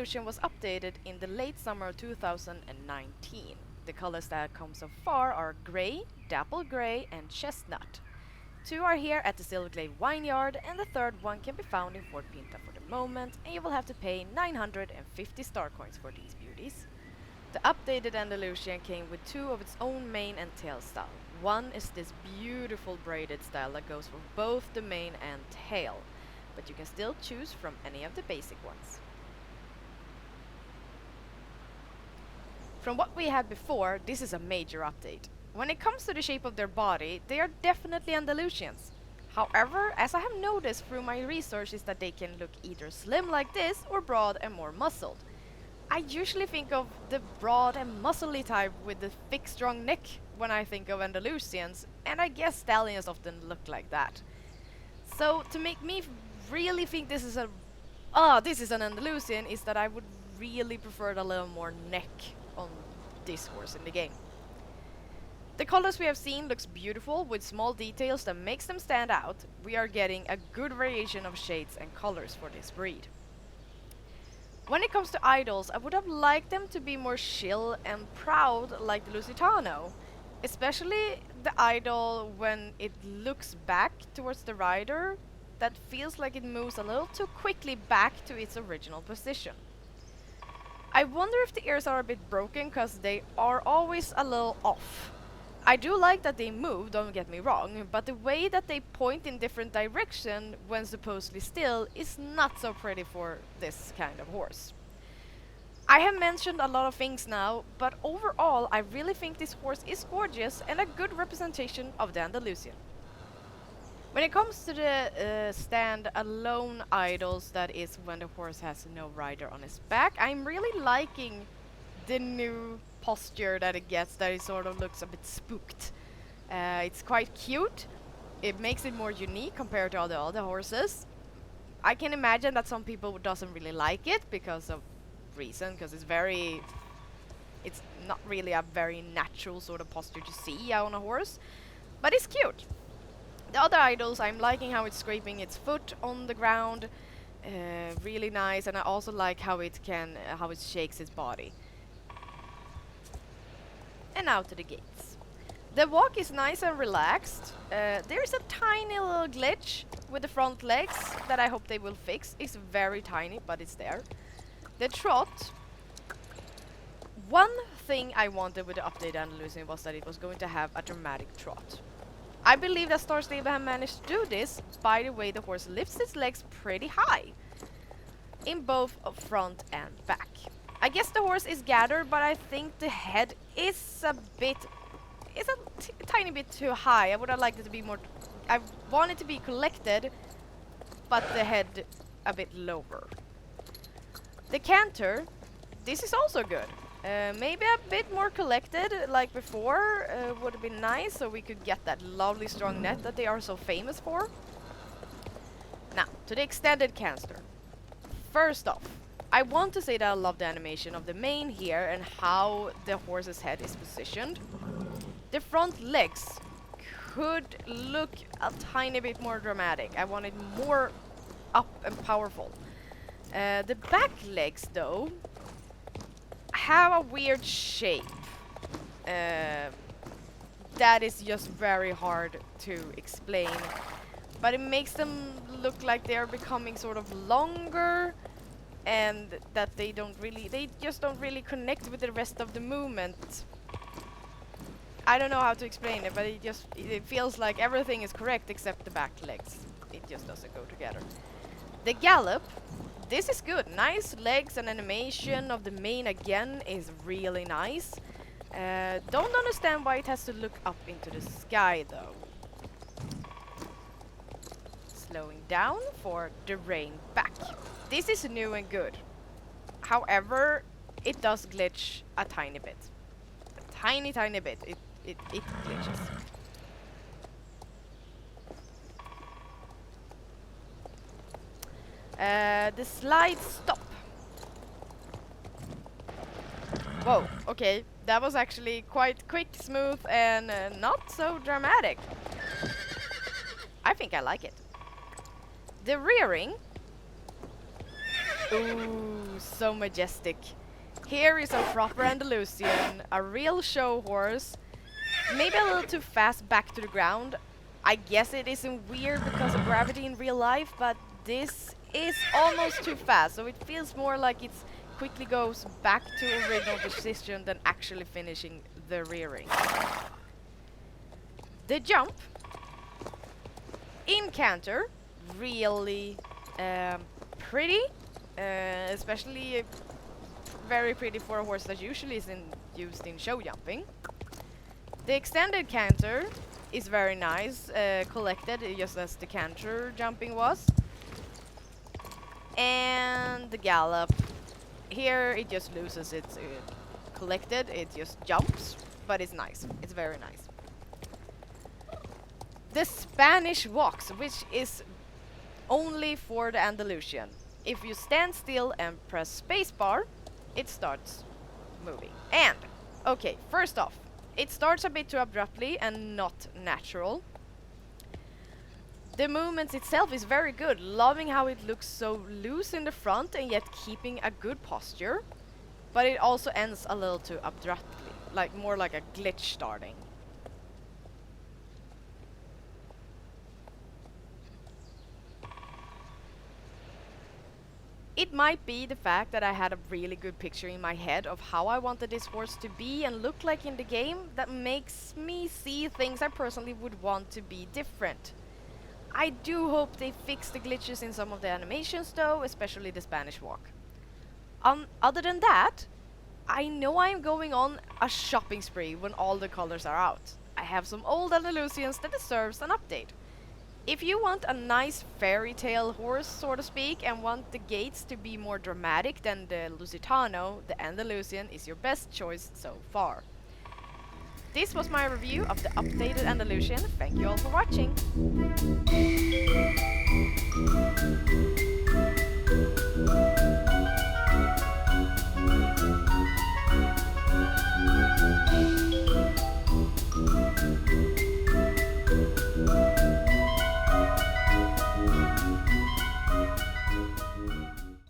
Andalusian was updated in the late summer of 2019. The colors that come so far are grey, dapple grey, and chestnut. Two are here at the Silverglade Vineyard, and the third one can be found in Fort Pinta for the moment, and you will have to pay 950 star coins for these beauties. The updated Andalusian came with two of its own mane and tail style. One is this beautiful braided style that goes for both the mane and tail, but you can still choose from any of the basic ones. From what we had before, this is a major update. When it comes to the shape of their body, they are definitely Andalusians. However, as I have noticed through my research, is that they can look either slim like this or broad and more muscled. I usually think of the broad and muscly type with the thick strong neck when I think of Andalusians, and I guess stallions often look like that. So to make me really think this is an Andalusian is that I would really prefer a little more neck on this horse in the game. The colors we have seen looks beautiful with small details that makes them stand out. We are getting a good variation of shades and colors for this breed. When it comes to idols, I would have liked them to be more chill and proud like the Lusitano. Especially the idol when it looks back towards the rider, that feels like it moves a little too quickly back to its original position. I wonder if the ears are a bit broken because they are always a little off. I do like that they move, don't get me wrong, but the way that they point in different direction when supposedly still is not so pretty for this kind of horse. I have mentioned a lot of things now, but overall I really think this horse is gorgeous and a good representation of the Andalusian. When it comes to the stand-alone idols, that is when the horse has no rider on his back, I'm really liking the new posture that it gets, that it sort of looks a bit spooked. It's quite cute. It makes it more unique compared to all the other horses. I can imagine that some people doesn't really like it because of reason, because it's not really a very natural sort of posture to see on a horse, but it's cute. The other idols, I'm liking how it's scraping its foot on the ground, really nice, and I also like how it shakes its body. And now to the gaits. The walk is nice and relaxed. There's a tiny little glitch with the front legs that I hope they will fix. It's very tiny, but it's there. The trot. One thing I wanted with the updated Andalusian was that it was going to have a dramatic trot. I believe that Star Stable have managed to do this by the way the horse lifts its legs pretty high in both front and back. I guess the horse is gathered, but I think the head is a tiny bit too high. I would have liked it to be more. I want it to be collected, but the head a bit lower. The canter, this is also good. Maybe a bit more collected like before would have been nice, so we could get that lovely strong net that they are so famous for. Now, to the extended canter. First off, I want to say that I love the animation of the mane here and how the horse's head is positioned. The front legs could look a tiny bit more dramatic. I want it more up and powerful. The back legs, though, have a weird shape. That is just very hard to explain. But it makes them look like they are becoming sort of longer, and that they just don't really connect with the rest of the movement. I don't know how to explain it, but it feels like everything is correct except the back legs. It just doesn't go together. The gallop, this is good. Nice legs and animation of the mane again is really nice. Don't understand why it has to look up into the sky though. Slowing down for the Rein back. This is new and good. However, it does glitch a tiny bit. A tiny bit. It glitches. The slide stop. Whoa, okay. That was actually quite quick, smooth, and not so dramatic. I think I like it. The rearing. Ooh, so majestic. Here is a proper Andalusian, a real show horse. Maybe a little too fast back to the ground. I guess it isn't weird because of gravity in real life, but this is almost too fast, so it feels more like it quickly goes back to original position than actually finishing the rearing. The jump in canter, really pretty, especially very pretty for a horse that usually isn't used in show jumping. The extended canter is very nice, collected just as the canter jumping was. And the gallop, here it just loses its collected, it just jumps, but it's nice, it's very nice. The Spanish walks, which is only for the Andalusian. If you stand still and press spacebar, it starts moving. And, okay, first off, it starts a bit too abruptly and not natural. The movement itself is very good, loving how it looks so loose in the front and yet keeping a good posture. But it also ends a little too abruptly, like more like a glitch starting. It might be the fact that I had a really good picture in my head of how I wanted this horse to be and look like in the game that makes me see things I personally would want to be different. I do hope they fix the glitches in some of the animations though, especially the Spanish walk. Other than that, I know I'm going on a shopping spree when all the colors are out. I have some old Andalusians that deserves an update. If you want a nice fairy tale horse, so to speak, and want the gaits to be more dramatic than the Lusitano, the Andalusian is your best choice so far. This was my review of the updated Andalusian. Thank you all for watching.